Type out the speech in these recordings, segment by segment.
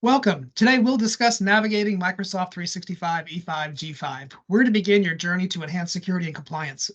Welcome. Today we'll discuss navigating Microsoft 365 E5 G5, where to begin your journey to enhance security and compliance.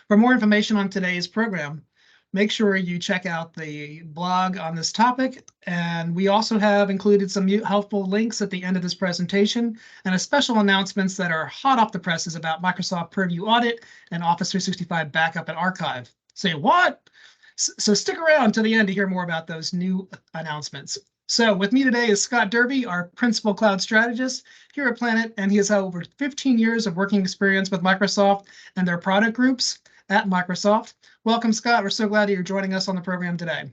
For more information on today's program, make sure you check out the blog on this topic. And we also have included some helpful links at the end of this presentation and a special announcements that are hot off the presses about Microsoft Purview Audit and Office 365 Backup and Archive. Say what? So stick around to the end to hear more about those new announcements. So with me today is Scott Derby, our principal cloud strategist here at Planet, and he has had over 15 years of working experience with Microsoft and their product groups at Microsoft. Welcome, Scott. We're so glad that you're joining us on the program today.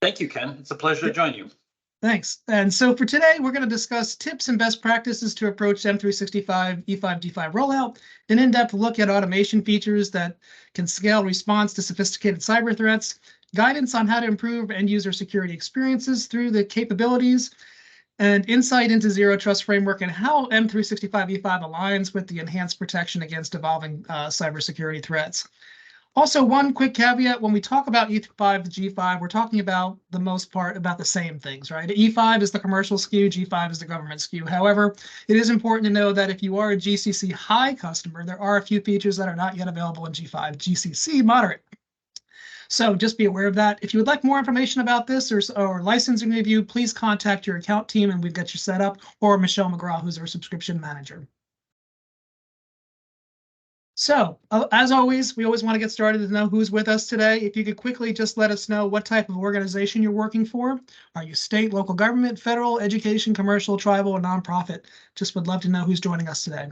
Thank you, Ken. It's a pleasure to join you. Thanks. And so for today, we're going to discuss tips and best practices to approach M365 E5 G5 rollout, an in-depth look at automation features that can scale response to sophisticated cyber threats, guidance on how to improve end-user security experiences through the capabilities, and insight into Zero Trust Framework and how M365 E5 aligns with the enhanced protection against evolving cybersecurity threats. Also, one quick caveat, when we talk about E5 to G5, we're talking about the most part about the same things, right? E5 is the commercial SKU, G5 is the government SKU. However, it is important to know that if you are a GCC high customer, there are a few features that are not yet available in G5, GCC moderate. So just be aware of that. If you would like more information about this or licensing review, please contact your account team and we've got you set up, or Michelle McGraw, who's our subscription manager. So as always, we always want to get started to know who's with us today. If you could quickly just let us know what type of organization you're working for. Are you state, local government, federal, education, commercial, tribal, or nonprofit? Just would love to know who's joining us today.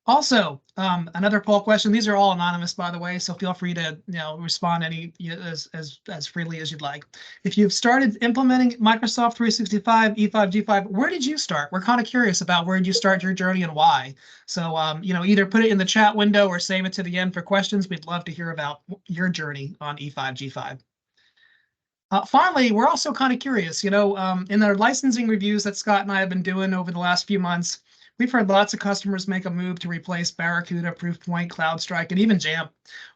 Also, another poll question. These are all anonymous, by the way, so feel free to respond as freely as you'd like. If you've started implementing Microsoft 365 E5 G5, where did you start? We're kind of curious about where did you start your journey and why. So either put it in the chat window or save it to the end for questions. We'd love to hear about your journey on E5 G5. Finally, we're also kind of curious. In our licensing reviews that Scott and I have been doing over the last few months, we've heard lots of customers make a move to replace Barracuda, Proofpoint, CloudStrike, and even Jamf.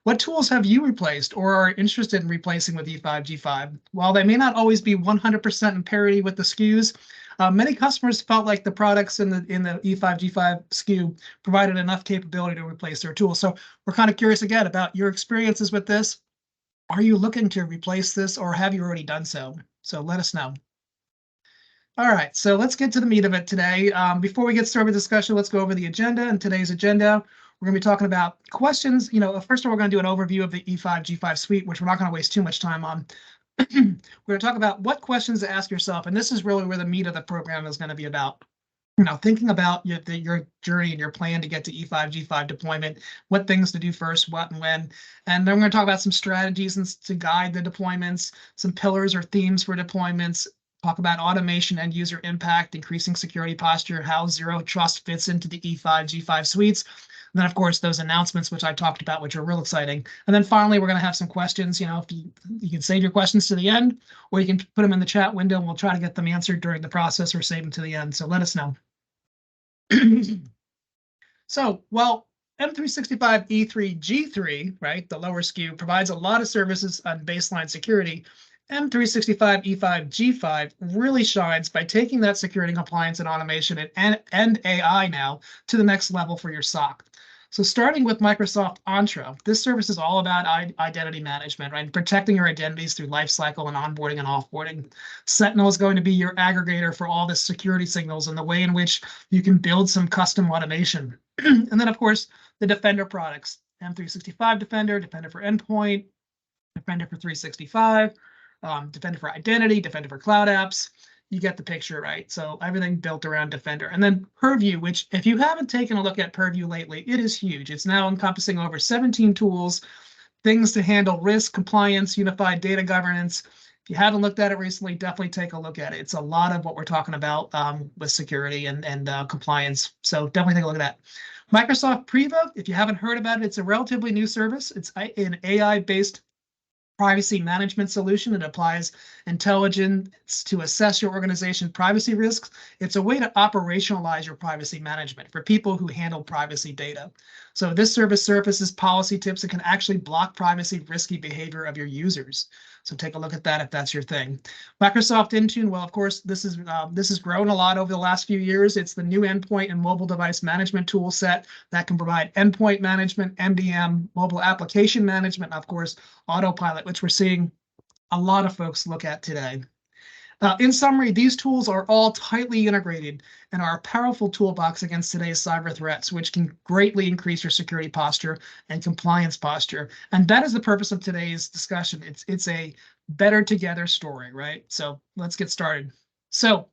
What tools have you replaced or are interested in replacing with E5 G5? While they may not always be 100% in parity with the SKUs, many customers felt like the products in the E5 G5 SKU provided enough capability to replace their tools. So we're kind of curious again about your experiences with this. Are you looking to replace this or have you already done so? So let us know. All right, so let's get to the meat of it today. Before we get started with discussion, let's go over the agenda. And today's agenda, we're going to be talking about questions. First of all, we're going to do an overview of the E5 G5 suite, which we're not going to waste too much time on. We're going to talk about what questions to ask yourself, and this is really where the meat of the program is going to be about. Thinking about your journey and your plan to get to E5 G5 deployment, what things to do first, what and when. And then we're going to talk about some strategies to guide the deployments, some pillars or themes for deployments, talk about automation and user impact, increasing security posture, how Zero Trust fits into the E5 G5 suites. And then, of course, those announcements, which I talked about, which are real exciting. And then finally, we're going to have some questions. If you can save your questions to the end, or you can put them in the chat window, and we'll try to get them answered during the process or save them to the end. So let us know. So, well, M365 E3 G3, right, the lower SKU, provides a lot of services on baseline security. M365 E5 G5 really shines by taking that security, compliance, and automation and AI now to the next level for your SOC. So starting with Microsoft Entra, this service is all about identity management, right? Protecting your identities through lifecycle and onboarding and offboarding. Sentinel is going to be your aggregator for all the security signals and the way in which you can build some custom automation. And then, of course, the Defender products, M365 Defender, Defender for Endpoint, Defender for 365, Defender for Identity, Defender for Cloud Apps. You get the picture, right? So everything built around Defender. And then Purview, which if you haven't taken a look at Purview lately, it is huge. It's now encompassing over 17 tools, things to handle risk, compliance, unified data governance. If you haven't looked at it recently, definitely take a look at it. It's a lot of what we're talking about with security and compliance. So definitely take a look at that. Microsoft Priva, if you haven't heard about it, it's a relatively new service. It's an AI-based privacy management solution. It applies intelligence to assess your organization's privacy risks. It's a way to operationalize your privacy management for people who handle privacy data. So this service surfaces policy tips that can actually block privacy risky behavior of your users. So take a look at that if that's your thing. Microsoft Intune, well, of course, this has grown a lot over the last few years. It's the new endpoint and mobile device management tool set that can provide endpoint management, MDM, mobile application management, and of course, autopilot, which we're seeing a lot of folks look at today. In summary, these tools are all tightly integrated and are a powerful toolbox against today's cyber threats, which can greatly increase your security posture and compliance posture. And that is the purpose of today's discussion. It's a better together story, right? So let's get started. So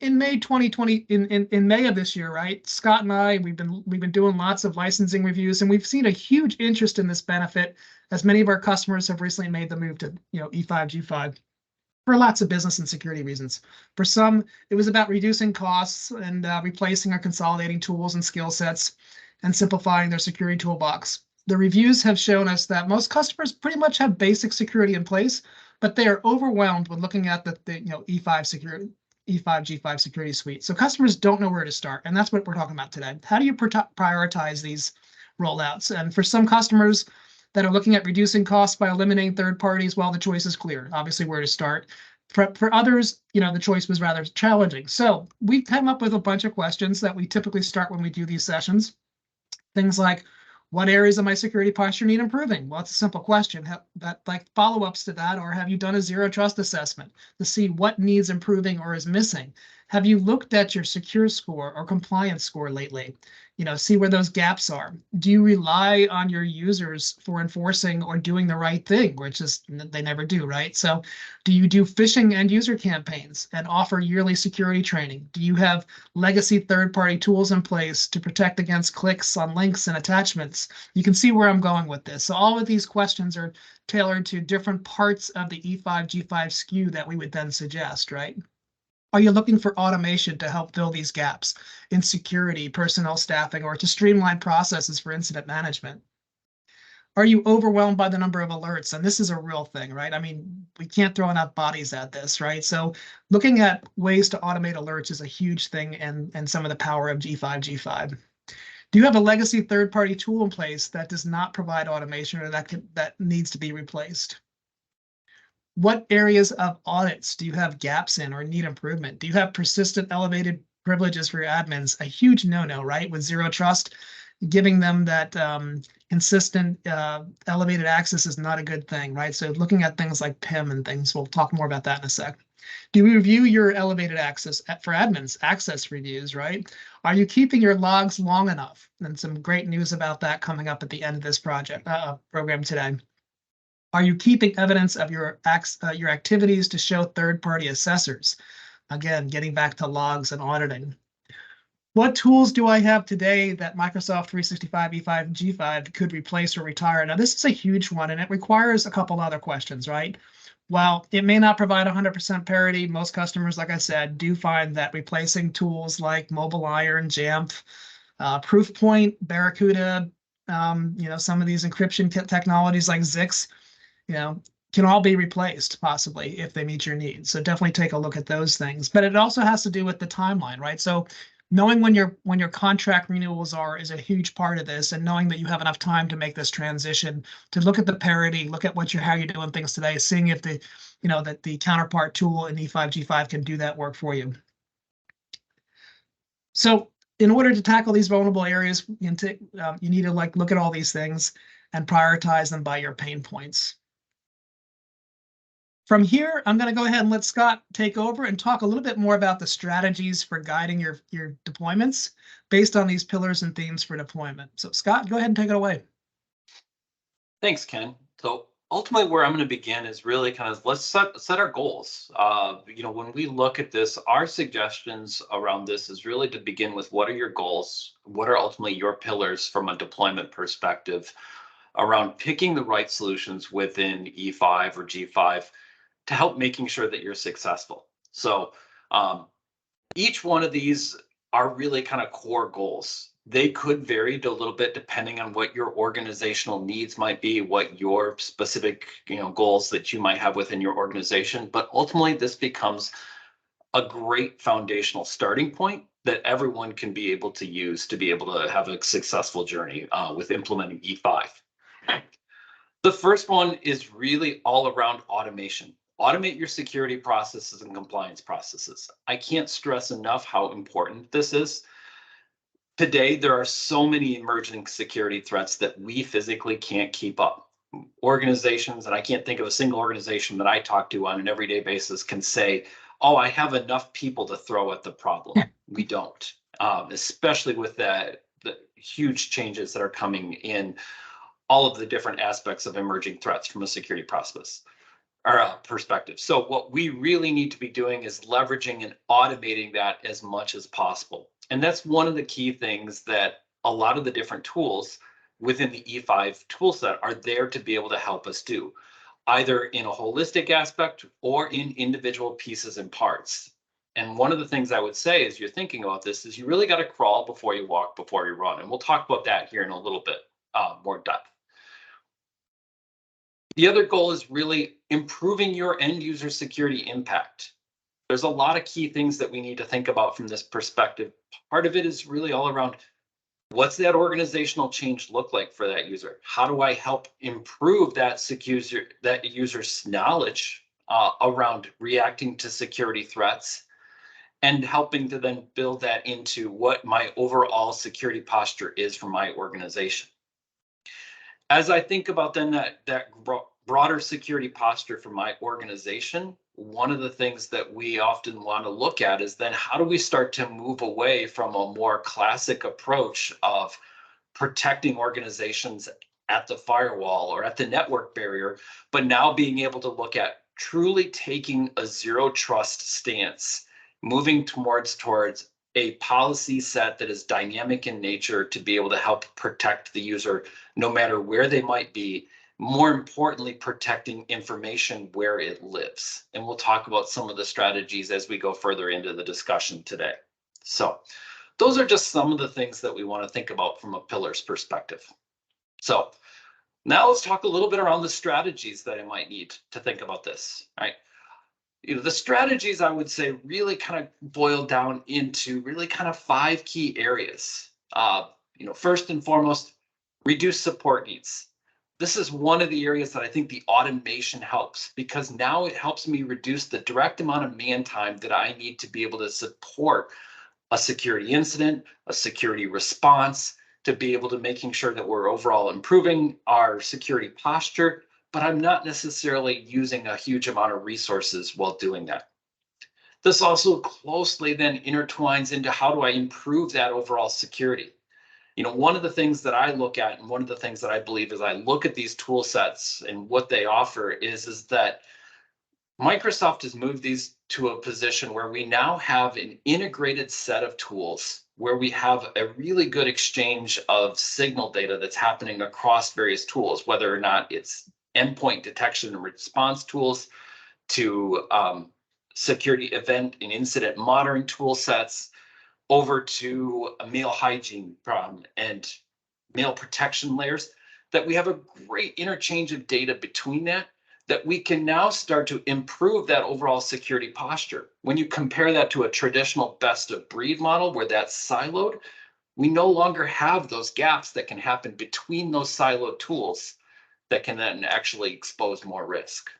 in May 2020, in May of this year, right? Scott and I, we've been doing lots of licensing reviews, and we've seen a huge interest in this benefit as many of our customers have recently made the move to E5, G5. For lots of business and security reasons. For some, it was about reducing costs and replacing or consolidating tools and skill sets and simplifying their security toolbox. The reviews have shown us that most customers pretty much have basic security in place, but they are overwhelmed when looking at the E5 security, E5 G5 security suite. So customers don't know where to start, and that's what we're talking about today. How do you prioritize these rollouts? And for some customers that are looking at reducing costs by eliminating third parties, well, the choice is clear, obviously where to start. For others, the choice was rather challenging. So we came up with a bunch of questions that we typically start when we do these sessions. Things like, what areas of my security posture need improving? Well, it's a simple question. Like follow-ups to that, or have you done a zero trust assessment to see what needs improving or is missing? Have you looked at your secure score or compliance score lately? See where those gaps are. Do you rely on your users for enforcing or doing the right thing, which is they never do, right? So do you do phishing end user campaigns and offer yearly security training? Do you have legacy third-party tools in place to protect against clicks on links and attachments? You can see where I'm going with this. So all of these questions are tailored to different parts of the E5, G5 SKU that we would then suggest, right? Are you looking for automation to help fill these gaps in security, personnel staffing, or to streamline processes for incident management? Are you overwhelmed by the number of alerts? And this is a real thing, right? I mean, we can't throw enough bodies at this, right? So looking at ways to automate alerts is a huge thing, and some of the power of G5, G5. Do you have a legacy third-party tool in place that does not provide automation or that needs to be replaced? What areas of audits do you have gaps in or need improvement? Do you have persistent elevated privileges for your admins? A huge no-no, right? With zero trust, giving them that consistent elevated access is not a good thing, right? So looking at things like PIM and things, we'll talk more about that in a sec. Do you review your elevated access for admins, access reviews, right? Are you keeping your logs long enough? And some great news about that coming up at the end of this program today. Are you keeping evidence of your activities to show third-party assessors? Again, getting back to logs and auditing. What tools do I have today that Microsoft 365 E5 and G5 could replace or retire? Now, this is a huge one, and it requires a couple other questions, right? While it may not provide 100% parity, most customers, like I said, do find that replacing tools like Mobile Iron, Jamf, Proofpoint, Barracuda, some of these encryption technologies like Zix, can all be replaced possibly if they meet your needs. So definitely take a look at those things. But it also has to do with the timeline, right? So knowing when your contract renewals are is a huge part of this, and knowing that you have enough time to make this transition, to look at the parity, look at how you're doing things today, seeing if that the counterpart tool in E5 G5 can do that work for you. So in order to tackle these vulnerable areas, you need to look at all these things and prioritize them by your pain points. From here, I'm going to go ahead and let Scott take over and talk a little bit more about the strategies for guiding your deployments based on these pillars and themes for deployment. So Scott, go ahead and take it away. Thanks, Ken. So ultimately where I'm going to begin is really kind of let's set our goals. When we look at this, our suggestions around this is really to begin with what are your goals? What are ultimately your pillars from a deployment perspective around picking the right solutions within E5 or G5 to help making sure that you're successful. So each one of these are really kind of core goals. They could vary a little bit depending on what your organizational needs might be, what your specific goals that you might have within your organization. But ultimately, this becomes a great foundational starting point that everyone can be able to use to be able to have a successful journey with implementing E5. The first one is really all around automation. Automate your security processes and compliance processes. I can't stress enough how important this is. Today, there are so many emerging security threats that we physically can't keep up. Organizations, and I can't think of a single organization that I talk to on an everyday basis, can say, oh, I have enough people to throw at the problem. We don't, especially with the huge changes that are coming in all of the different aspects of emerging threats from a security process or perspective. So what we really need to be doing is leveraging and automating that as much as possible. And that's one of the key things that a lot of the different tools within the E5 toolset are there to be able to help us do, either in a holistic aspect or in individual pieces and parts. And one of the things I would say as you're thinking about this is you really got to crawl before you walk, before you run. And we'll talk about that here in a little bit more depth. The other goal is really improving your end user security impact. There's a lot of key things that we need to think about from this perspective. Part of it is really all around what's that organizational change look like for that user? How do I help improve that user's knowledge around reacting to security threats and helping to then build that into what my overall security posture is for my organization. As I think about then that broader security posture for my organization, one of the things that we often want to look at is then how do we start to move away from a more classic approach of protecting organizations at the firewall or at the network barrier, but now being able to look at truly taking a zero trust stance, moving towards a policy set that is dynamic in nature to be able to help protect the user no matter where they might be. More importantly, protecting information where it lives. And we'll talk about some of the strategies as we go further into the discussion today. So those are just some of the things that we want to think about from a pillars perspective. So now let's talk a little bit around the strategies that I might need to think about this, right? The strategies I would say really kind of boil down into really kind of 5 key areas. First and foremost, reduce support needs. This is one of the areas that I think the automation helps, because now it helps me reduce the direct amount of man time that I need to be able to support a security incident, a security response, to be able to making sure that we're overall improving our security posture, but I'm not necessarily using a huge amount of resources while doing that. This also closely then intertwines into how do I improve that overall security. One of the things that I look at, and one of the things that I believe as I look at these tool sets and what they offer is that Microsoft has moved these to a position where we now have an integrated set of tools where we have a really good exchange of signal data that's happening across various tools, whether or not it's endpoint detection and response tools to security event and incident monitoring tool sets, over to a mail hygiene and mail protection layers, that we have a great interchange of data between that we can now start to improve that overall security posture. When you compare that to a traditional best of breed model where that's siloed, we no longer have those gaps that can happen between those siloed tools that can then actually expose more risk.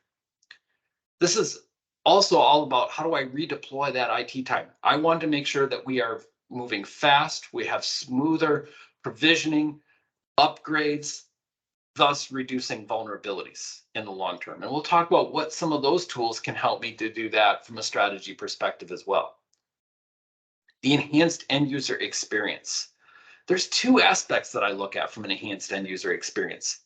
This is also all about how do I redeploy that IT time. I want to make sure that we are moving fast, we have smoother provisioning, upgrades, thus reducing vulnerabilities in the long term. And we'll talk about what some of those tools can help me to do that from a strategy perspective as well. The enhanced end user experience. There's 2 aspects that I look at from an enhanced end user experience.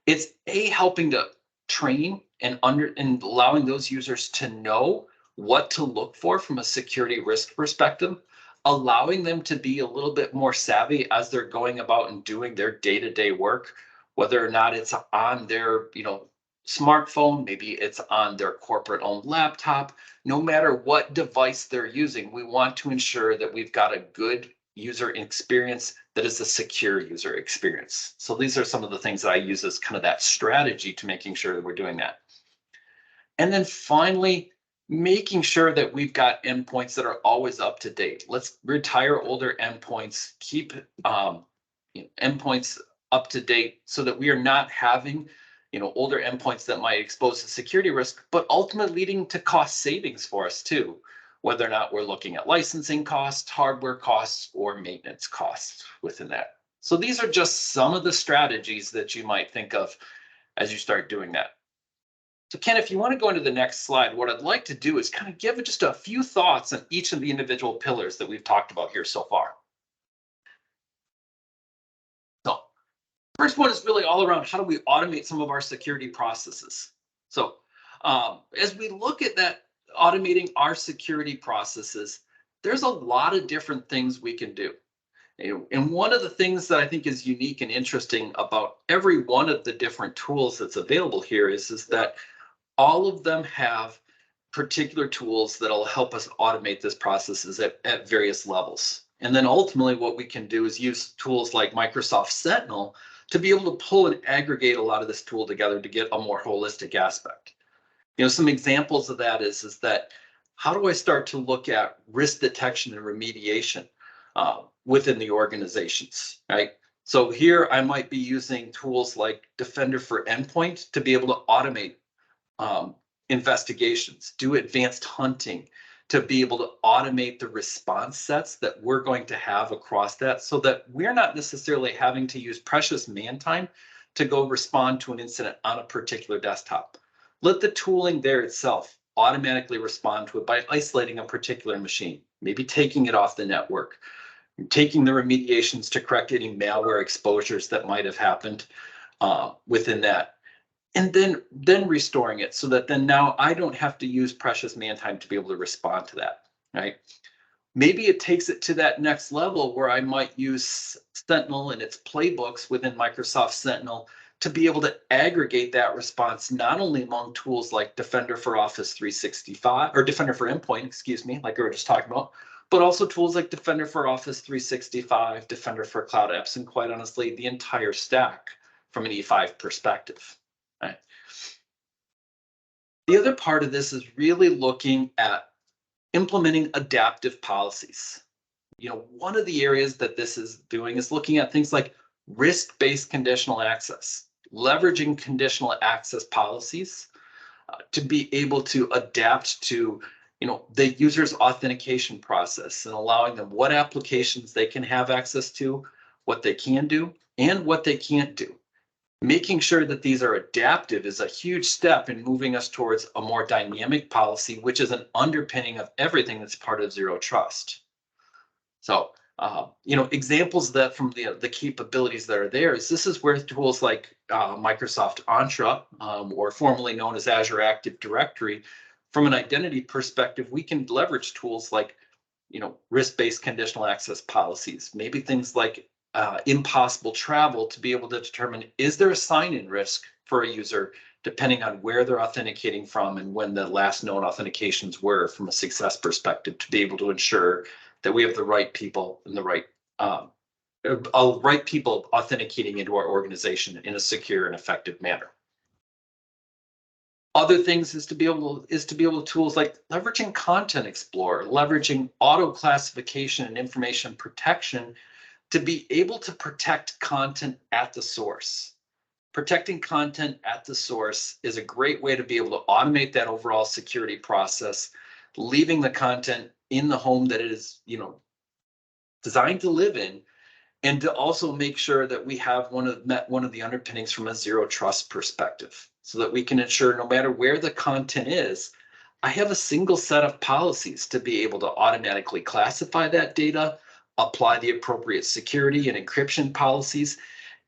It's helping to train and allowing those users to know what to look for from a security risk perspective, allowing them to be a little bit more savvy as they're going about and doing their day-to-day work, whether or not it's on their smartphone, maybe it's on their corporate owned laptop. No matter what device they're using, we want to ensure that we've got a good user experience that is a secure user experience. So these are some of the things that I use as kind of that strategy to making sure that we're doing that. And then finally, making sure that we've got endpoints that are always up to date. Let's retire older endpoints, keep endpoints up to date so that we are not having older endpoints that might expose to security risk, but ultimately leading to cost savings for us too, whether or not we're looking at licensing costs, hardware costs, or maintenance costs within that. So these are just some of the strategies that you might think of as you start doing that. So Ken, if you want to go into the next slide, what I'd like to do is kind of give just a few thoughts on each of the individual pillars that we've talked about here so far. So first one is really all around how do we automate some of our security processes. So as we look at that, automating our security processes, there's a lot of different things we can do. And one of the things that I think is unique and interesting about every one of the different tools that's available here is that all of them have particular tools that'll help us automate this processes at various levels. And then ultimately what we can do is use tools like Microsoft Sentinel to be able to pull and aggregate a lot of this tool together to get a more holistic aspect. Some examples of that is that how do I start to look at risk detection and remediation within the organizations, right? So here I might be using tools like Defender for Endpoint to be able to automate investigations, do advanced hunting, to be able to automate the response sets that we're going to have across that so that we're not necessarily having to use precious man time to go respond to an incident on a particular desktop. Let the tooling there itself automatically respond to it by isolating a particular machine, maybe taking it off the network, taking the remediations to correct any malware exposures that might have happened within that. And then restoring it so that then now I don't have to use precious man time to be able to respond to that, right? Maybe it takes it to that next level where I might use Sentinel and its playbooks within Microsoft Sentinel to be able to aggregate that response, not only among tools like Defender for Office 365 or Defender for Endpoint, excuse me, like we were just talking about, but also tools like Defender for Office 365, Defender for Cloud Apps, and quite honestly, the entire stack from an E5 perspective. Right. The other part of this is really looking at implementing adaptive policies. One of the areas that this is doing is looking at things like risk-based conditional access, leveraging conditional access policies to be able to adapt to the user's authentication process and allowing them what applications they can have access to, what they can do, and what they can't do. Making sure that these are adaptive is a huge step in moving us towards a more dynamic policy, which is an underpinning of everything that's part of Zero Trust. So, examples of that from the capabilities that are there is this is where tools like Microsoft Entra, or formerly known as Azure Active Directory, from an identity perspective, we can leverage tools like, risk-based conditional access policies, maybe things like impossible travel to be able to determine, is there a sign-in risk for a user depending on where they're authenticating from and when the last known authentications were from a success perspective, to be able to ensure that we have the right people and the right people authenticating into our organization in a secure and effective manner. Other things is to be able to tools like leveraging Content Explorer, leveraging auto classification and information protection to be able to protect content at the source. Protecting content at the source is a great way to be able to automate that overall security process, leaving the content in the home that it is, designed to live in, and to also make sure that we have one of the underpinnings from a Zero Trust perspective, so that we can ensure no matter where the content is, I have a single set of policies to be able to automatically classify that data, apply the appropriate security and encryption policies,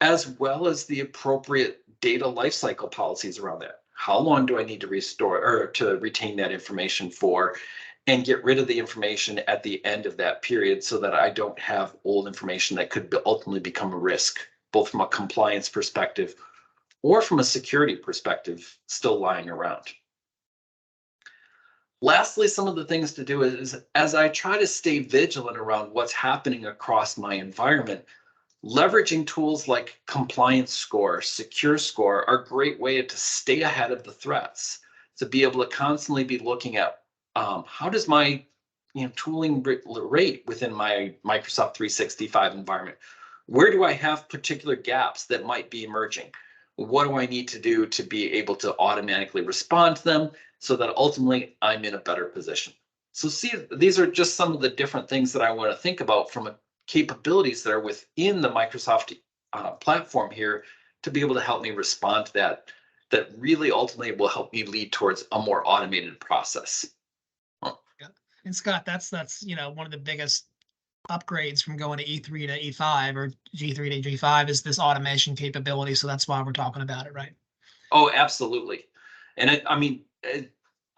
as well as the appropriate data lifecycle policies around that. How long do I need to restore or to retain that information for, and get rid of the information at the end of that period so that I don't have old information that could ultimately become a risk, both from a compliance perspective or from a security perspective still lying around. Lastly, some of the things to do is, as I try to stay vigilant around what's happening across my environment, leveraging tools like Compliance Score, Secure Score are a great way to stay ahead of the threats, to be able to constantly be looking at how does my tooling rate within my Microsoft 365 environment? Where do I have particular gaps that might be emerging? What do I need to do to be able to automatically respond to them so that ultimately I'm in a better position? So see, these are just some of the different things that I want to think about from capabilities that are within the Microsoft platform here to be able to help me respond to that really ultimately will help me lead towards a more automated process. Yeah. And Scott, that's one of the biggest upgrades from going to E3 to E5 or G3 to G5 is this automation capability. So that's why we're talking about it, right? Oh, absolutely. And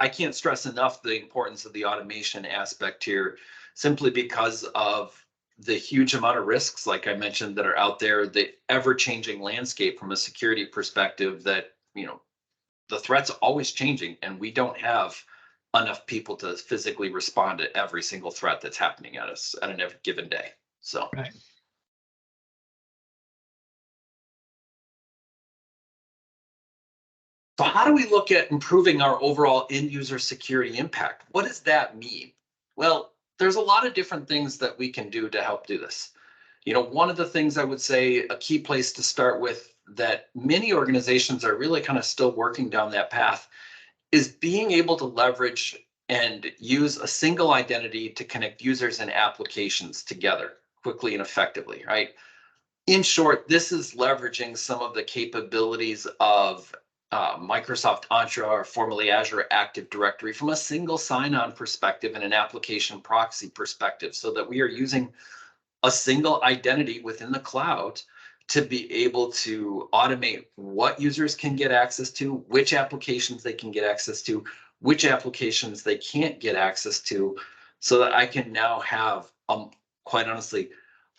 I can't stress enough the importance of the automation aspect here, simply because of the huge amount of risks, like I mentioned, that are out there, the ever-changing landscape from a security perspective that, the threat's always changing, and we don't have enough people to physically respond to every single threat that's happening at us at an every given day. So. Right. So how do we look at improving our overall end user security impact? What does that mean? Well, there's a lot of different things that we can do to help do this. One of the things I would say a key place to start with that many organizations are really kind of still working down that path is being able to leverage and use a single identity to connect users and applications together quickly and effectively, right? In short, this is leveraging some of the capabilities of Microsoft Entra, or formerly Azure Active Directory, from a single sign-on perspective and an application proxy perspective, so that we are using a single identity within the cloud to be able to automate what users can get access to, which applications they can get access to, which applications they can't get access to, so that I can now have, quite honestly,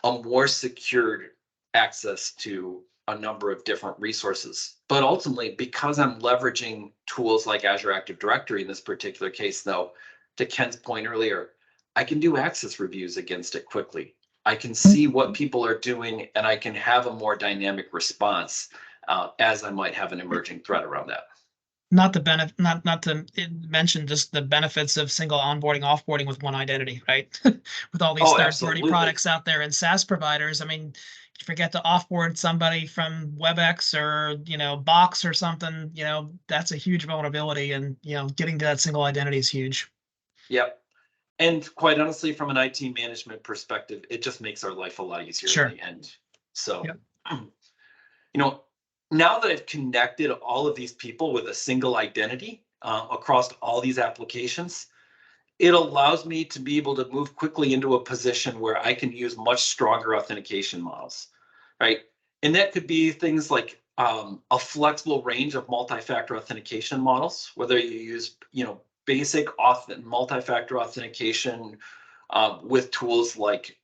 a more secured access to a number of different resources. But ultimately, because I'm leveraging tools like Azure Active Directory in this particular case, though, to Ken's point earlier, I can do access reviews against it quickly. I can see what people are doing, and I can have a more dynamic response as I might have an emerging threat around that. Not to mention just the benefits of single onboarding, offboarding with one identity, right? With all these third-party absolutely. products out there and SaaS providers. I mean, you forget to offboard somebody from WebEx or, Box or something, that's a huge vulnerability, and, getting to that single identity is huge. Yep. And quite honestly, from an IT management perspective, it just makes our life a lot easier Sure. in the end. So, Yep. Now that I've connected all of these people with a single identity across all these applications, it allows me to be able to move quickly into a position where I can use much stronger authentication models, right? And that could be things like a flexible range of multi-factor authentication models, whether you use, basic multi-factor authentication with tools like,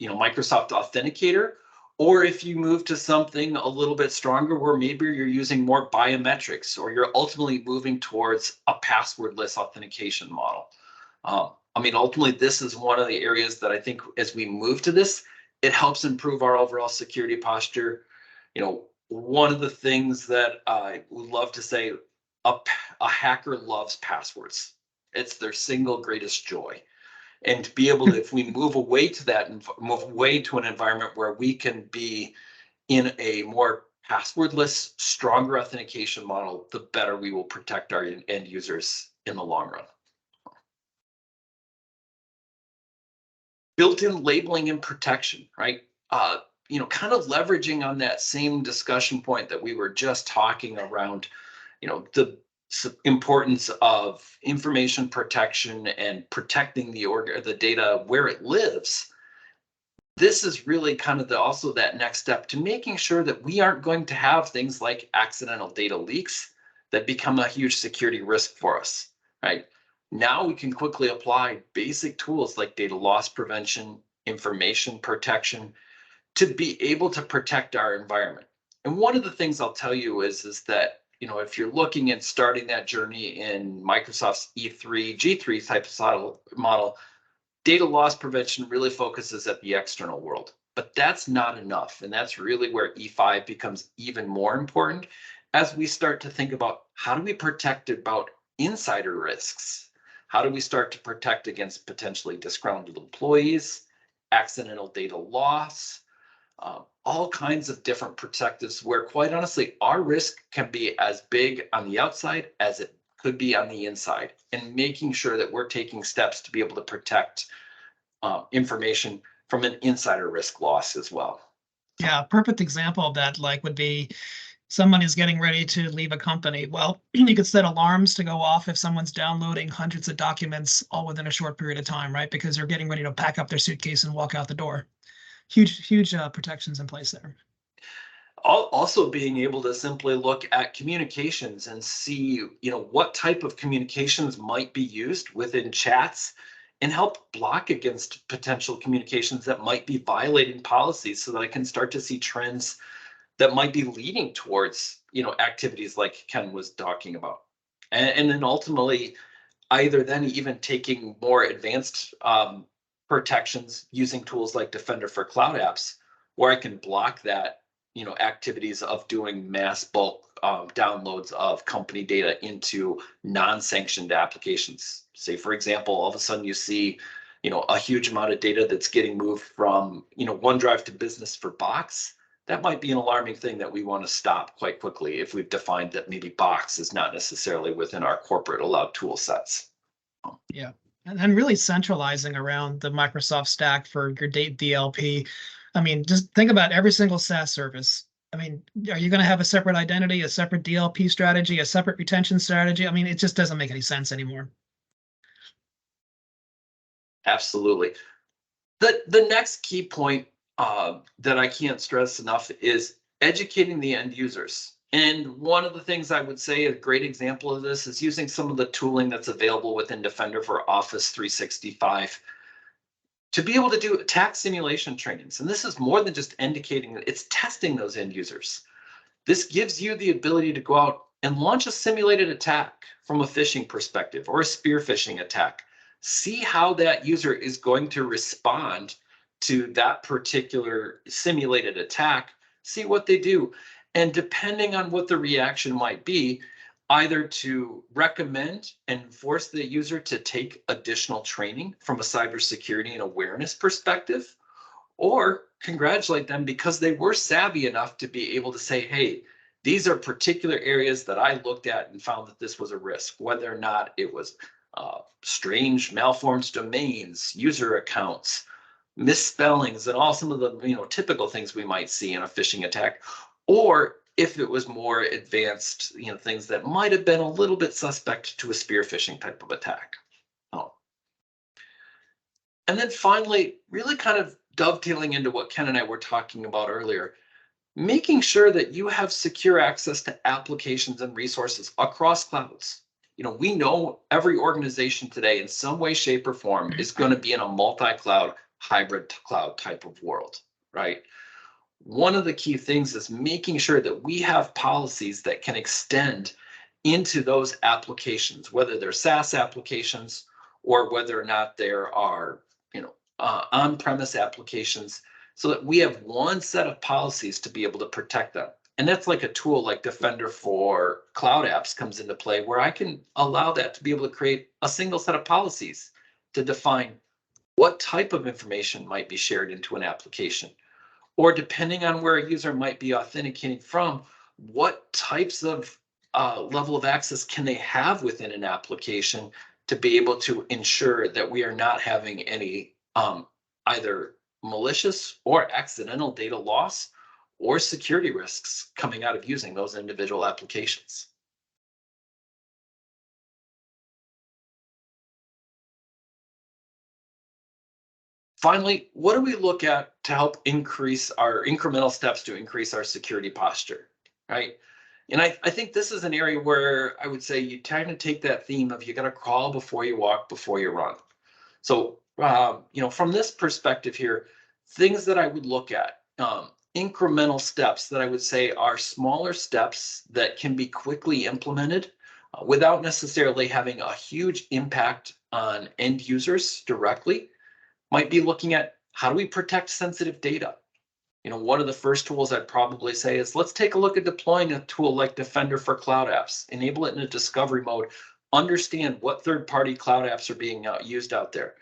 Microsoft Authenticator, or if you move to something a little bit stronger where maybe you're using more biometrics, or you're ultimately moving towards a passwordless authentication model. Ultimately, this is one of the areas that I think as we move to this, it helps improve our overall security posture. One of the things that I would love to say, a hacker loves passwords. It's their single greatest joy. And to be able to, if we move away to that and move away to an environment where we can be in a more passwordless, stronger authentication model, the better we will protect our end users in the long run. Built-in labeling and protection, right? Kind of leveraging on that same discussion point that we were just talking around, the importance of information protection and protecting the data where it lives. This is really kind of also that next step to making sure that we aren't going to have things like accidental data leaks that become a huge security risk for us, right? Now we can quickly apply basic tools like data loss prevention, information protection, to be able to protect our environment. And one of the things I'll tell you is that, if you're looking at starting that journey in Microsoft's E3, G3 type of model, data loss prevention really focuses at the external world. But that's not enough. And that's really where E5 becomes even more important as we start to think about how do we protect about insider risks? How do we start to protect against potentially disgruntled employees, accidental data loss, all kinds of different protectives where, quite honestly, our risk can be as big on the outside as it could be on the inside, and making sure that we're taking steps to be able to protect information from an insider risk loss as well. Yeah, a perfect example of that like would be someone is getting ready to leave a company. Well, you could set alarms to go off if someone's downloading hundreds of documents all within a short period of time, right? Because they're getting ready to pack up their suitcase and walk out the door. Huge protections in place there. Also being able to simply look at communications and see, what type of communications might be used within chats, and help block against potential communications that might be violating policies, so that I can start to see trends that might be leading towards, activities like Ken was talking about. And then ultimately, either then even taking more advanced protections using tools like Defender for Cloud Apps, where I can block that, activities of doing mass bulk downloads of company data into non-sanctioned applications. Say, for example, all of a sudden you see, a huge amount of data that's getting moved from, OneDrive to Business for Box. That might be an alarming thing that we want to stop quite quickly if we've defined that maybe Box is not necessarily within our corporate allowed tool sets. Yeah, and really centralizing around the Microsoft stack for your DLP. I mean, just think about every single SaaS service. I mean, are you going to have a separate identity, a separate DLP strategy, a separate retention strategy? I mean, it just doesn't make any sense anymore. Absolutely. The next key point that I can't stress enough is educating the end users. And one of the things I would say, a great example of this, is using some of the tooling that's available within Defender for Office 365 to be able to do attack simulation trainings. And this is more than just indicating, it's testing those end users. This gives you the ability to go out and launch a simulated attack from a phishing perspective, or a spear phishing attack. See how that user is going to respond to that particular simulated attack, see what they do. And depending on what the reaction might be, either to recommend and force the user to take additional training from a cybersecurity and awareness perspective, or congratulate them because they were savvy enough to be able to say, hey, these are particular areas that I looked at and found that this was a risk, whether or not it was strange malformed domains, user accounts, misspellings, and all some of the typical things we might see in a phishing attack, or if it was more advanced, things that might have been a little bit suspect to a spear phishing type of attack. And then finally, really kind of dovetailing into what Ken and I were talking about earlier, making sure that you have secure access to applications and resources across clouds. We know every organization today in some way, shape, or form is going to be in a multi-cloud, hybrid cloud type of world, right? One of the key things is making sure that we have policies that can extend into those applications, whether they're SaaS applications or whether or not there are, on-premise applications, so that we have one set of policies to be able to protect them. And that's like a tool like Defender for Cloud Apps comes into play, where I can allow that to be able to create a single set of policies to define what type of information might be shared into an application, or depending on where a user might be authenticating from, what types of level of access can they have within an application to be able to ensure that we are not having any either malicious or accidental data loss or security risks coming out of using those individual applications. Finally, what do we look at to help increase our incremental steps to increase our security posture, right? And I think this is an area where I would say you kind of take that theme of you got to crawl before you walk, before you run. So, from this perspective here, things that I would look at, incremental steps that I would say are smaller steps that can be quickly implemented without necessarily having a huge impact on end users directly, might be looking at how do we protect sensitive data. One of the first tools I'd probably say is let's take a look at deploying a tool like Defender for Cloud Apps, enable it in a discovery mode, understand what third-party cloud apps are being used out there,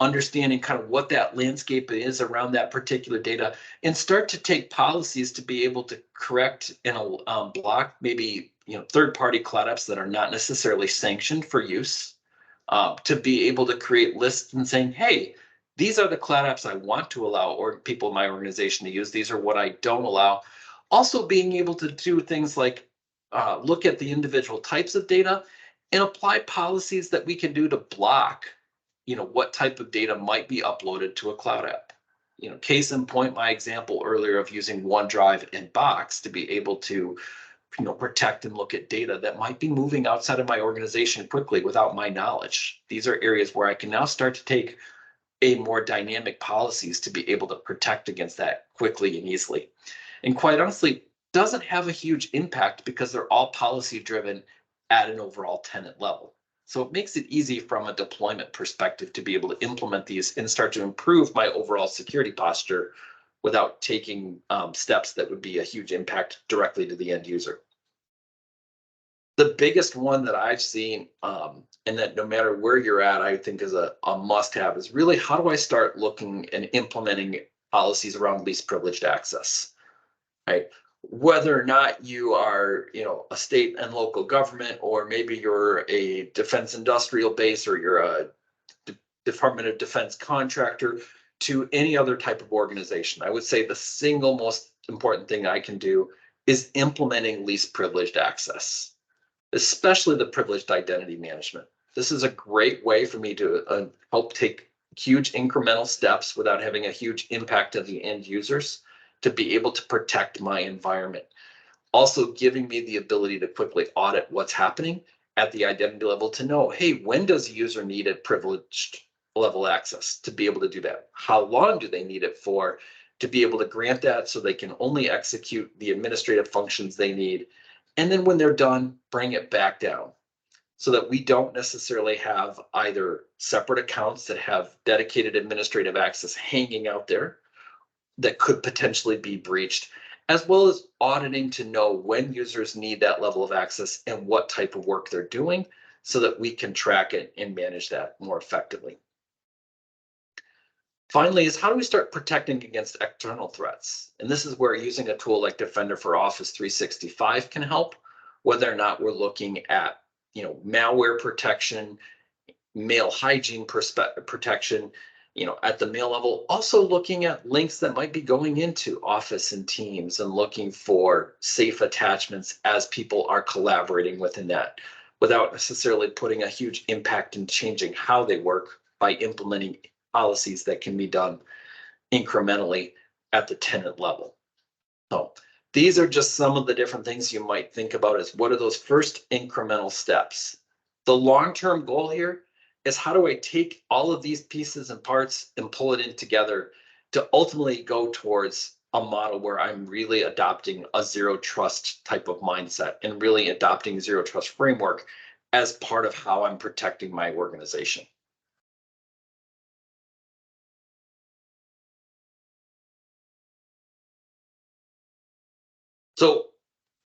understanding kind of what that landscape is around that particular data, and start to take policies to be able to correct and block maybe third-party cloud apps that are not necessarily sanctioned for use, to be able to create lists and saying, hey, these are the cloud apps I want to allow or people in my organization to use. These are what I don't allow. Also being able to do things like look at the individual types of data and apply policies that we can do to block what type of data might be uploaded to a cloud app. Case in point, my example earlier of using OneDrive and Box to be able to protect and look at data that might be moving outside of my organization quickly without my knowledge. These are areas where I can now start to take a more dynamic policies to be able to protect against that quickly and easily. And quite honestly, doesn't have a huge impact because they're all policy driven at an overall tenant level. So it makes it easy from a deployment perspective to be able to implement these and start to improve my overall security posture without taking steps that would be a huge impact directly to the end user. The biggest one that I've seen, and that no matter where you're at, I think is a must-have, is really how do I start looking and implementing policies around least privileged access, right? Whether or not you are, a state and local government, or maybe you're a defense industrial base, or you're a Department of Defense contractor to any other type of organization, I would say the single most important thing I can do is implementing least privileged access, especially the privileged identity management. This is a great way for me to help take huge incremental steps without having a huge impact on the end users to be able to protect my environment. Also giving me the ability to quickly audit what's happening at the identity level to know, hey, when does a user need a privileged level access to be able to do that? How long do they need it for to be able to grant that so they can only execute the administrative functions they need? And then when they're done, bring it back down so that we don't necessarily have either separate accounts that have dedicated administrative access hanging out there that could potentially be breached, as well as auditing to know when users need that level of access and what type of work they're doing so that we can track it and manage that more effectively. Finally, is how do we start protecting against external threats? And this is where using a tool like Defender for Office 365 can help, whether or not we're looking at malware protection, mail hygiene protection, at the mail level, also looking at links that might be going into Office and Teams and looking for safe attachments as people are collaborating within that without necessarily putting a huge impact in changing how they work by implementing policies that can be done incrementally at the tenant level. So these are just some of the different things you might think about as what are those first incremental steps. The long-term goal here is how do I take all of these pieces and parts and pull it in together to ultimately go towards a model where I'm really adopting a zero trust type of mindset and really adopting zero trust framework as part of how I'm protecting my organization. So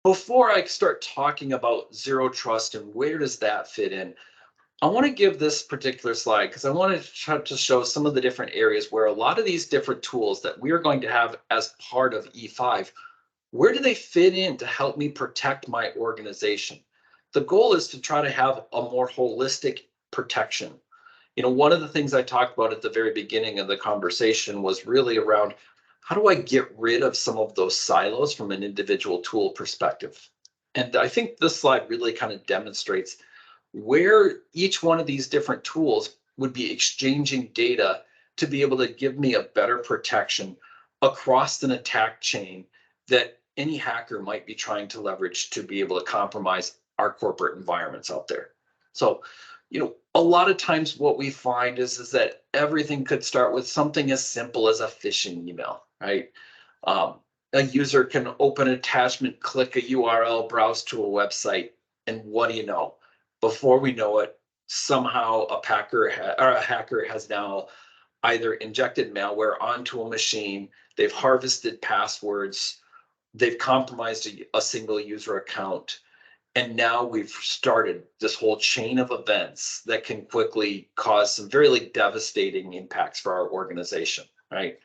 before I start talking about zero trust and where does that fit in, I want to give this particular slide because I want to try to show some of the different areas where a lot of these different tools that we are going to have as part of E5, where do they fit in to help me protect my organization? The goal is to try to have a more holistic protection. One of the things I talked about at the very beginning of the conversation was really around how do I get rid of some of those silos from an individual tool perspective? And I think this slide really kind of demonstrates where each one of these different tools would be exchanging data to be able to give me a better protection across an attack chain that any hacker might be trying to leverage to be able to compromise our corporate environments out there. So, a lot of times what we find is that everything could start with something as simple as a phishing email, right? A user can open an attachment, click a URL, browse to a website, and what do you know? Before we know it, somehow a hacker has now either injected malware onto a machine, they've harvested passwords, they've compromised a single user account, And now we've started this whole chain of events that can quickly cause some very devastating impacts for our organization, right?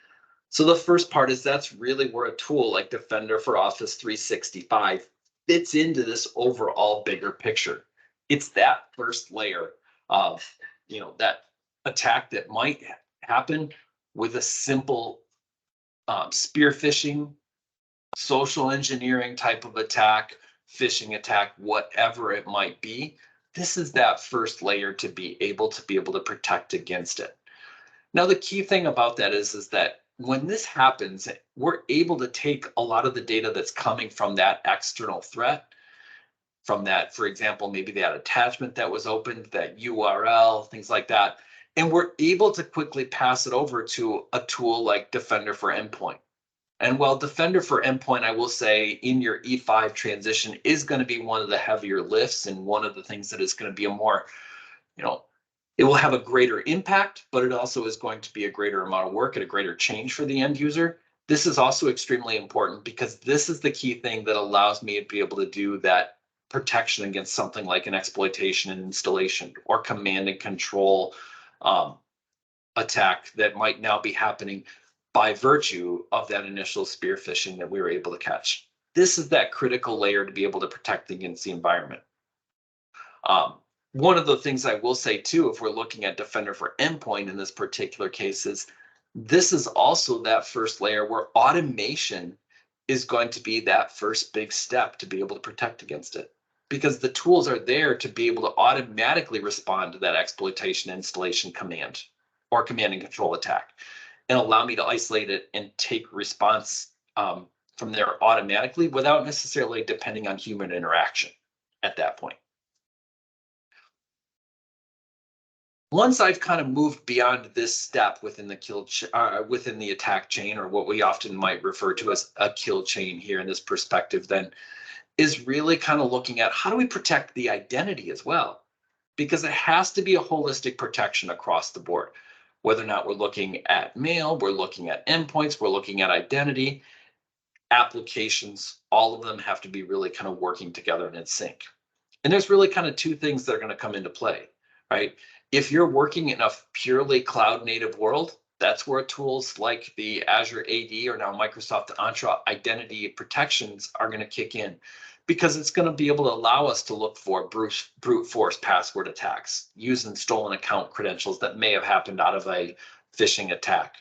So the first part is that's really where a tool like Defender for Office 365 fits into this overall bigger picture. It's that first layer of, that attack that might happen with a simple spear phishing, social engineering type of attack, phishing attack, whatever it might be. This is that first layer to be able to protect against it. Now, the key thing about that is that when this happens, we're able to take a lot of the data that's coming from that external threat, from that, for example, maybe that attachment that was opened, that URL, things like that, and we're able to quickly pass it over to a tool like Defender for Endpoint. And while Defender for Endpoint, I will say in your E5 transition is going to be one of the heavier lifts and one of the things that is going to be a more, it will have a greater impact, but it also is going to be a greater amount of work and a greater change for the end user. This is also extremely important because this is the key thing that allows me to be able to do that protection against something like an exploitation and installation or command and control attack that might now be happening by virtue of that initial spear phishing that we were able to catch. This is that critical layer to be able to protect against the environment. One of the things I will say too, if we're looking at Defender for Endpoint in this particular case, is this is also that first layer where automation is going to be that first big step to be able to protect against it. Because the tools are there to be able to automatically respond to that exploitation installation command or command and control attack and allow me to isolate it and take response from there automatically without necessarily depending on human interaction at that point. Once I've kind of moved beyond this step within the within the attack chain, or what we often might refer to as a kill chain here in this perspective, then is really kind of looking at how do we protect the identity as well? Because it has to be a holistic protection across the board. Whether or not we're looking at mail, we're looking at endpoints, we're looking at identity, applications, all of them have to be really kind of working together and in sync. And there's really kind of two things that are going to come into play, right? If you're working in a purely cloud native world, that's where tools like the Azure AD or now Microsoft Entra identity protections are going to kick in, because it's going to be able to allow us to look for brute force password attacks using stolen account credentials that may have happened out of a phishing attack,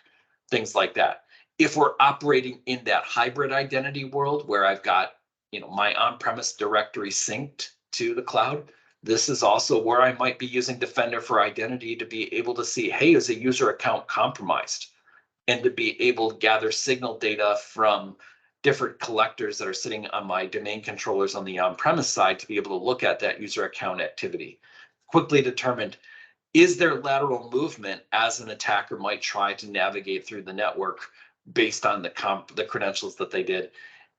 things like that. If we're operating in that hybrid identity world where I've got my on-premise directory synced to the cloud, this is also where I might be using Defender for Identity to be able to see, hey, is a user account compromised? And to be able to gather signal data from different collectors that are sitting on my domain controllers on the on-premise side to be able to look at that user account activity. Quickly determined, is there lateral movement as an attacker might try to navigate through the network based on the credentials that they did?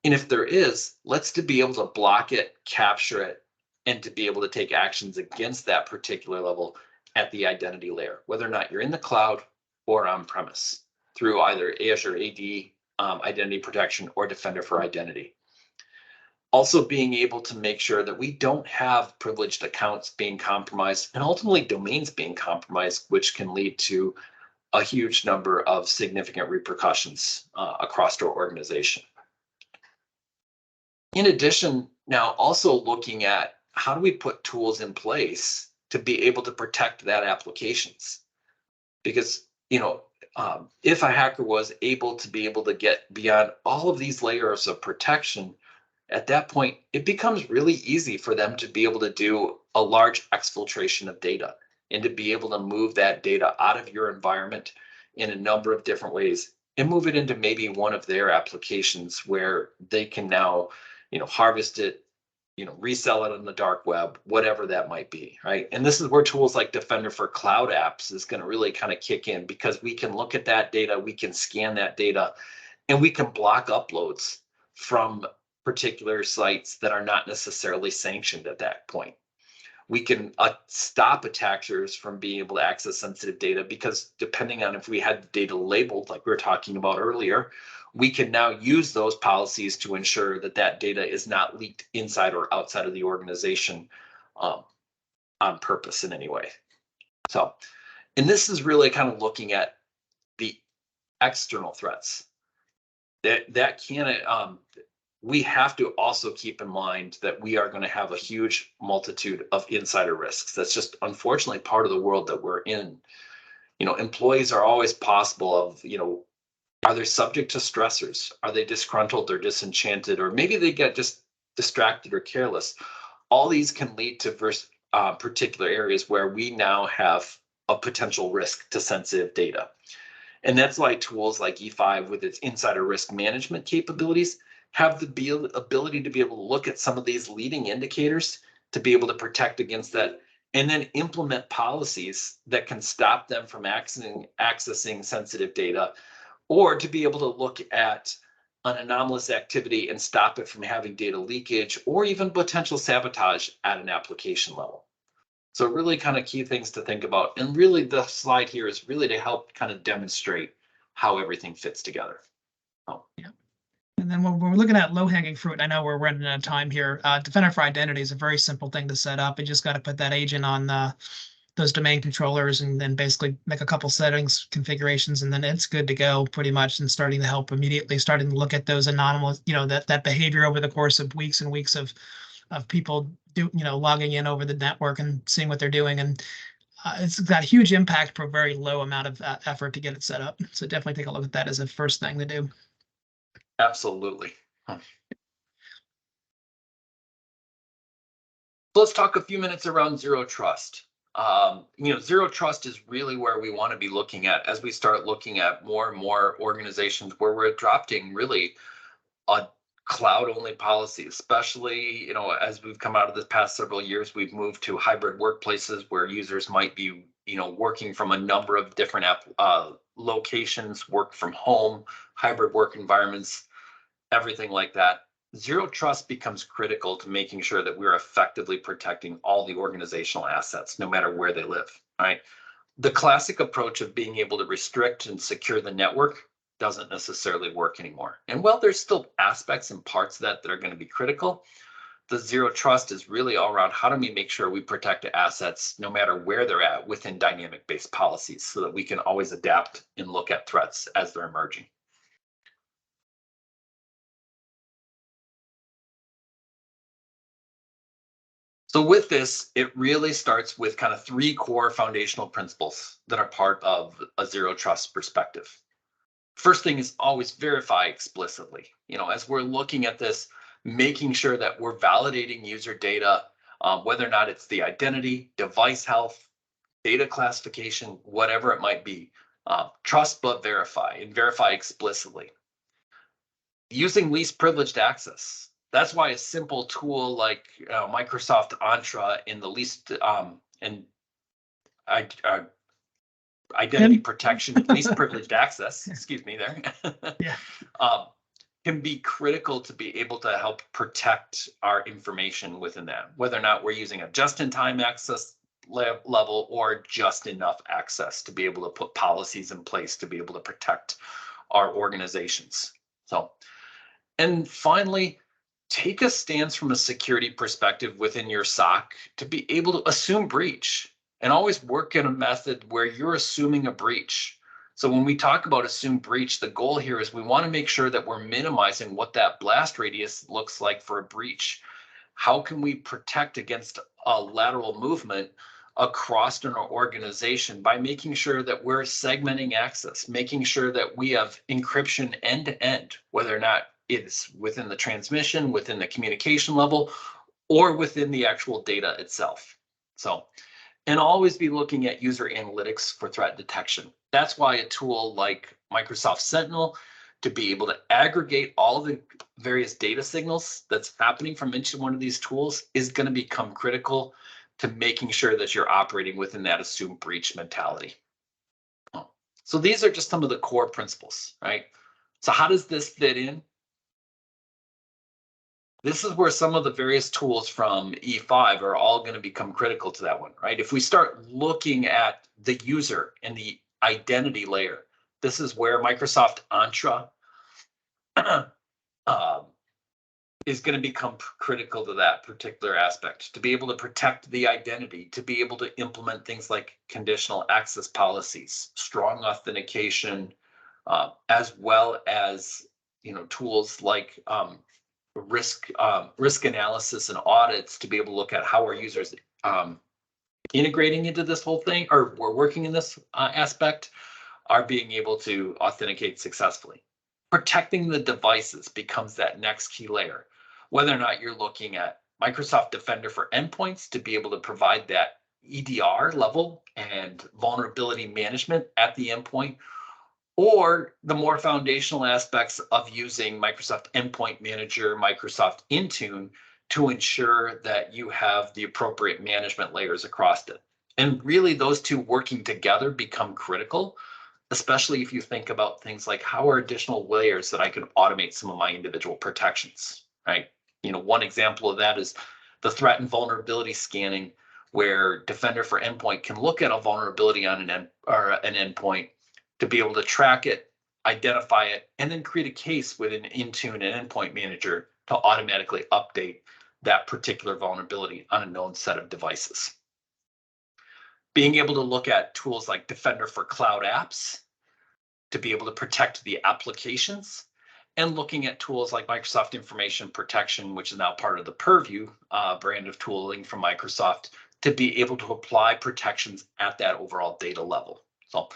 And if there is, let's to be able to block it, capture it, and to be able to take actions against that particular level at the identity layer, whether or not you're in the cloud or on premise through either Azure AD identity protection or Defender for Identity. Also being able to make sure that we don't have privileged accounts being compromised and ultimately domains being compromised, which can lead to a huge number of significant repercussions across our organization. In addition, now also looking at how do we put tools in place to be able to protect that applications? Because, if a hacker was able to get beyond all of these layers of protection, at that point, it becomes really easy for them to be able to do a large exfiltration of data and to be able to move that data out of your environment in a number of different ways and move it into maybe one of their applications where they can now, harvest it, resell it on the dark web, whatever that might be, right? And this is where tools like Defender for Cloud Apps is going to really kind of kick in, because we can look at that data, we can scan that data, and we can block uploads from particular sites that are not necessarily sanctioned at that point. We can stop attackers from being able to access sensitive data, because depending on if we had the data labeled, like we were talking about earlier, we can now use those policies to ensure that that data is not leaked inside or outside of the organization on purpose in any way. So, and this is really kind of looking at the external threats. That can we have to also keep in mind that we are going to have a huge multitude of insider risks. That's just unfortunately part of the world that we're in. You know, employees are always possible of, you know, are they subject to stressors? Are they disgruntled or disenchanted? Or maybe they get just distracted or careless. All these can lead to particular areas where we now have a potential risk to sensitive data. And that's why tools like E5 with its insider risk management capabilities have the ability to be able to look at some of these leading indicators to be able to protect against that, and then implement policies that can stop them from accessing sensitive data, or to be able to look at an anomalous activity and stop it from having data leakage or even potential sabotage at an application level. So really kind of key things to think about. And really the slide here is really to help kind of demonstrate how everything fits together. Oh. Yeah. And then when we're looking at low-hanging fruit, I know we're running out of time here. Defender for Identity is a very simple thing to set up. You just got to put that agent on those domain controllers and then basically make a couple settings, configurations, and then it's good to go pretty much, and starting to help immediately, starting to look at those anomalous, you know, that behavior over the course of weeks and weeks of people logging in over the network and seeing what they're doing. And it's got a huge impact for a very low amount of effort to get it set up. So definitely take a look at that as a first thing to do. Absolutely. Let's talk a few minutes around zero trust. Zero trust is really where we want to be looking at as we start looking at more and more organizations where we're adopting really a cloud-only policy, especially, as we've come out of the past several years, we've moved to hybrid workplaces where users might be, working from a number of different locations, work from home, hybrid work environments, everything like that. Zero trust becomes critical to making sure that we're effectively protecting all the organizational assets, no matter where they live, right? The classic approach of being able to restrict and secure the network doesn't necessarily work anymore. And while there's still aspects and parts of that are going to be critical, the zero trust is really all around how do we make sure we protect assets no matter where they're at within dynamic-based policies, so that we can always adapt and look at threats as they're emerging. So with this, it really starts with kind of 3 core foundational principles that are part of a zero trust perspective. First thing is always verify explicitly. As we're looking at this, making sure that we're validating user data, whether or not it's the identity, device health, data classification, whatever it might be. Trust but verify, and verify explicitly. Using least privileged access. That's why a simple tool like Microsoft Entra in the least identity protection, least privileged access, excuse me there, Yeah. Can be critical to be able to help protect our information within that, whether or not we're using a just-in-time access level or just enough access to be able to put policies in place to be able to protect our organizations. So, and finally, take a stance from a security perspective within your SOC to be able to assume breach, and always work in a method where you're assuming a breach. So when we talk about assume breach, the goal here is we want to make sure that we're minimizing what that blast radius looks like for a breach. How can we protect against a lateral movement across an organization by making sure that we're segmenting access, making sure that we have encryption end to end, whether or not it's within the transmission, within the communication level, or within the actual data itself. So, and always be looking at user analytics for threat detection. That's why a tool like Microsoft Sentinel, to be able to aggregate all the various data signals that's happening from each one of these tools, is going to become critical to making sure that you're operating within that assume breach mentality. So these are just some of the core principles, right? So how does this fit in? this is where some of the various tools from E5 are all going to become critical to that one, right? If we start looking at the user and the identity layer, this is where Microsoft Entra is going to become critical to that particular aspect, to be able to protect the identity, to be able to implement things like conditional access policies, strong authentication, as well as tools like risk analysis and audits to be able to look at how our users integrating into this whole thing, or we're working in this aspect, are being able to authenticate successfully. Protecting the devices becomes that next key layer. Whether or not you're looking at Microsoft Defender for endpoints to be able to provide that EDR level and vulnerability management at the endpoint, or the more foundational aspects of using Microsoft Endpoint Manager, Microsoft Intune to ensure that you have the appropriate management layers across it. And really those two working together become critical, especially if you think about things like how are additional layers that I can automate some of my individual protections, right? One example of that is the threat and vulnerability scanning, where Defender for Endpoint can look at a vulnerability on an endpoint to be able to track it, identify it, and then create a case within Intune and Endpoint Manager to automatically update that particular vulnerability on a known set of devices. Being able to look at tools like Defender for Cloud Apps to be able to protect the applications, and looking at tools like Microsoft Information Protection, which is now part of the Purview brand of tooling from Microsoft, to be able to apply protections at that overall data level. So,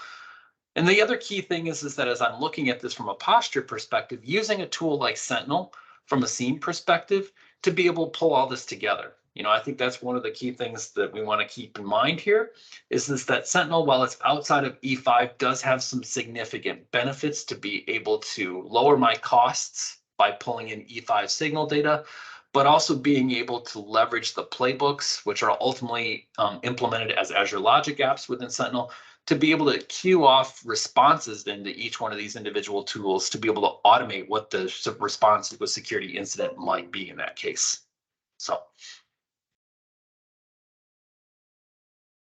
and the other key thing is that as I'm looking at this from a posture perspective, using a tool like Sentinel from a SIEM perspective to be able to pull all this together. I think that's one of the key things that we want to keep in mind here is that Sentinel, while it's outside of E5, does have some significant benefits to be able to lower my costs by pulling in E5 signal data, but also being able to leverage the playbooks, which are ultimately implemented as Azure Logic apps within Sentinel, to be able to queue off responses into each one of these individual tools to be able to automate what the response to a security incident might be in that case. So.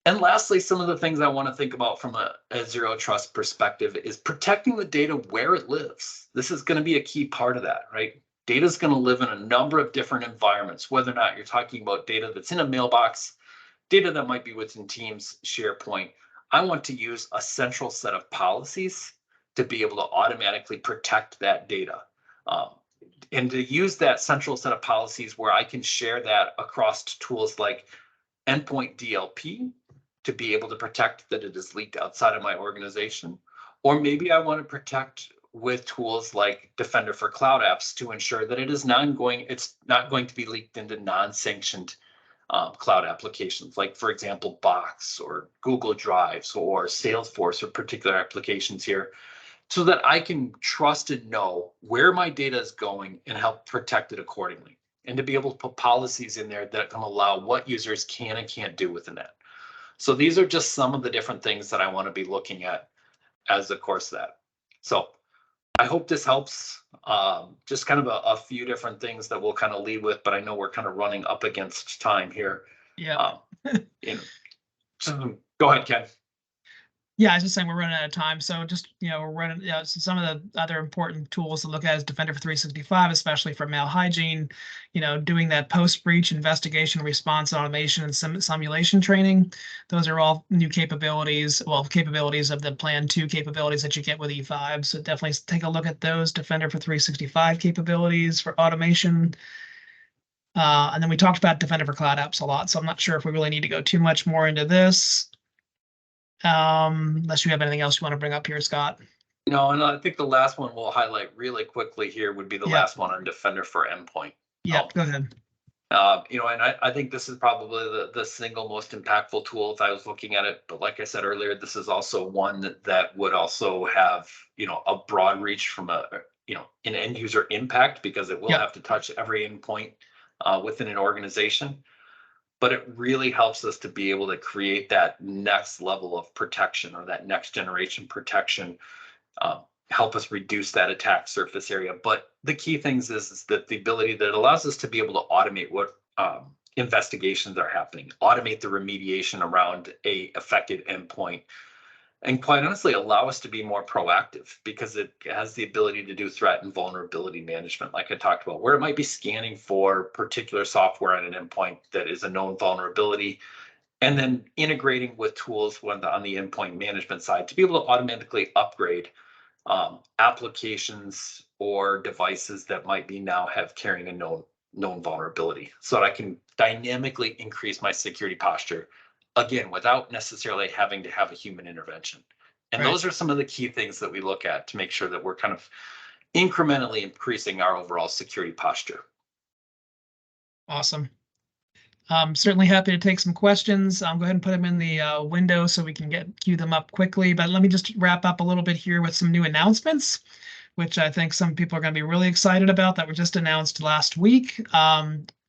And lastly, some of the things I want to think about from a zero trust perspective is protecting the data where it lives. This is going to be a key part of that, right? Data is going to live in a number of different environments, whether or not you're talking about data that's in a mailbox, data that might be within Teams, SharePoint. I want to use a central set of policies to be able to automatically protect that data. And to use that central set of policies where I can share that across tools like Endpoint DLP, to be able to protect that it is leaked outside of my organization. Or maybe I want to protect with tools like Defender for Cloud Apps to ensure that it's not going to be leaked into non-sanctioned cloud applications, like for example, Box or Google Drives or Salesforce or particular applications here, so that I can trust and know where my data is going and help protect it accordingly. And to be able to put policies in there that can allow what users can and can't do within that. So these are just some of the different things that I want to be looking at as the course of that. So I hope this helps. Just kind of a few different things that we'll kind of lead with, but I know we're kind of running up against time here. Yeah. So go ahead, Ken. Yeah, I was just saying we're running out of time. So just, we're running, so some of the other important tools to look at is Defender for 365, especially for mail hygiene, doing that post-breach investigation, response, automation, and simulation training. Those are all new capabilities, capabilities of the Plan 2 capabilities that you get with E5. So definitely take a look at those Defender for 365 capabilities for automation. And then we talked about Defender for Cloud Apps a lot, so I'm not sure if we really need to go too much more into this. Unless you have anything else you want to bring up here, Scott. No, and I think the last one we'll highlight really quickly here would be the last one on Defender for Endpoint. Yeah, go ahead. And I think this is probably the single most impactful tool if I was looking at it. But like I said earlier, this is also one that would also have, a broad reach from an end user impact, because it will have to touch every endpoint within an organization. But it really helps us to be able to create that next level of protection, or that next generation protection, help us reduce that attack surface area. But the key things is that the ability that it allows us to be able to automate what investigations are happening, automate the remediation around a affected endpoint, and quite honestly allow us to be more proactive, because it has the ability to do threat and vulnerability management, like I talked about, where it might be scanning for particular software on an endpoint that is a known vulnerability, and then integrating with tools on the endpoint management side to be able to automatically upgrade applications or devices that might be now carrying a known vulnerability, so that I can dynamically increase my security posture, again, without necessarily having to have a human intervention. And Right. those are some of the key things that we look at to make sure that we're kind of incrementally increasing our overall security posture. Awesome. Certainly happy to take some questions. Go ahead and put them in the window so we can queue them up quickly. But let me just wrap up a little bit here with some new announcements, which I think some people are going to be really excited about, that were just announced last week.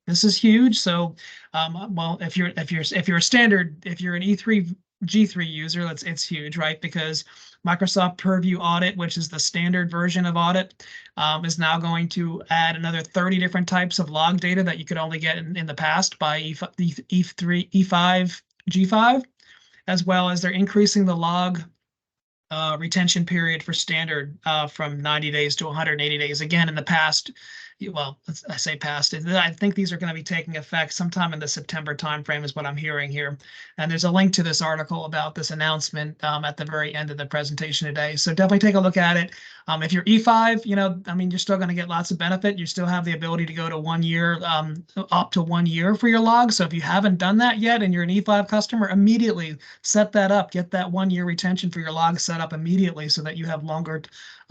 This is huge. So, well, if you're an E3 G3 user, it's huge, right? Because Microsoft Purview Audit, which is the standard version of Audit, is now going to add another 30 different types of log data that you could only get in the past by E5 G5, as well as they're increasing the log retention period for standard from 90 days to 180 days. Again, in the past, well, I say past, I think these are going to be taking effect sometime in the September timeframe is what I'm hearing here. And there's a link to this article about this announcement at the very end of the presentation today. So definitely take a look at it. If you're E5, I mean, you're still going to get lots of benefit. You still have the ability to go to 1 year, up to 1 year for your log. So if you haven't done that yet and you're an E5 customer, immediately set that up. Get that 1 year retention for your log set up immediately so that you have longer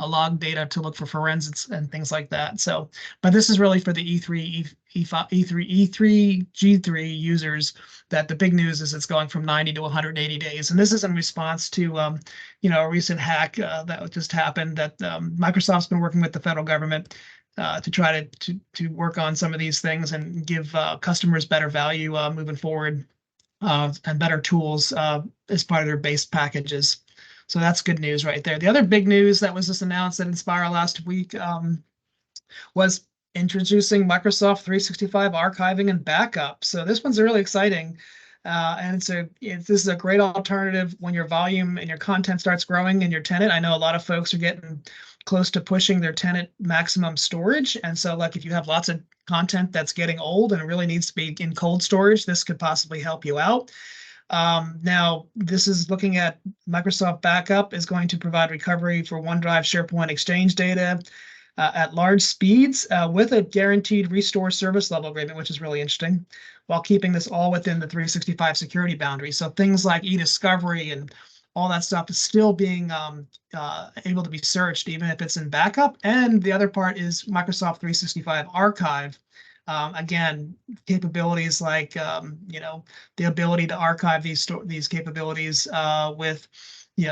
log data to look for forensics and things like that. So, but this is really for the E3, E5, E3, G3 users, that the big news is it's going from 90 to 180 days. And this is in response to, a recent hack that just happened, that Microsoft's been working with the federal government to try to work on some of these things and give customers better value moving forward, and better tools as part of their base packages. So that's good news right there. The other big news that was just announced at Inspire last week was introducing Microsoft 365 archiving and backup. So this one's really exciting. And this is a great alternative when your volume and your content starts growing in your tenant. I know a lot of folks are getting close to pushing their tenant maximum storage. And so like if you have lots of content that's getting old and it really needs to be in cold storage, this could possibly help you out. Now, this is looking at Microsoft Backup is going to provide recovery for OneDrive, SharePoint, Exchange data at large speeds with a guaranteed restore service level agreement, which is really interesting, while keeping this all within the 365 security boundaries. So things like e-discovery and all that stuff is still being able to be searched, even if it's in backup. And the other part is Microsoft 365 Archive. Again, capabilities like the ability to archive these capabilities with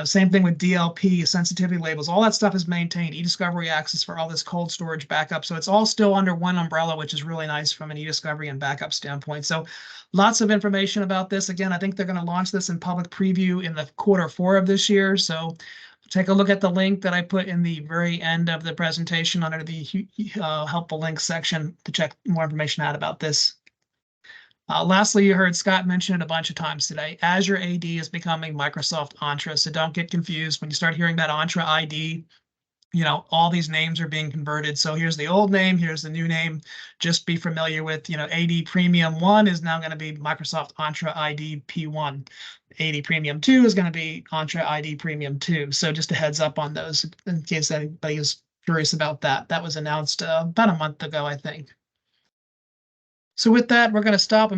same thing with DLP, sensitivity labels, all that stuff is maintained, e-discovery access for all this cold storage backup. So it's all still under one umbrella, which is really nice from an e-discovery and backup standpoint. So lots of information about this. Again, I think they're going to launch this in public preview in the Q4 of this year. So take a look at the link that I put in the very end of the presentation under the helpful links section to check more information out about this. Lastly, you heard Scott mention it a bunch of times today. Azure AD is becoming Microsoft Entra, so don't get confused when you start hearing about Entra ID. All these names are being converted. So here's the old name, here's the new name. Just be familiar with, AD Premium 1 is now going to be Microsoft Entra ID P1. AD Premium 2 is going to be Entra ID Premium 2. So just a heads up on those in case anybody is curious about that. That was announced about a month ago, I think. So with that, we're going to stop.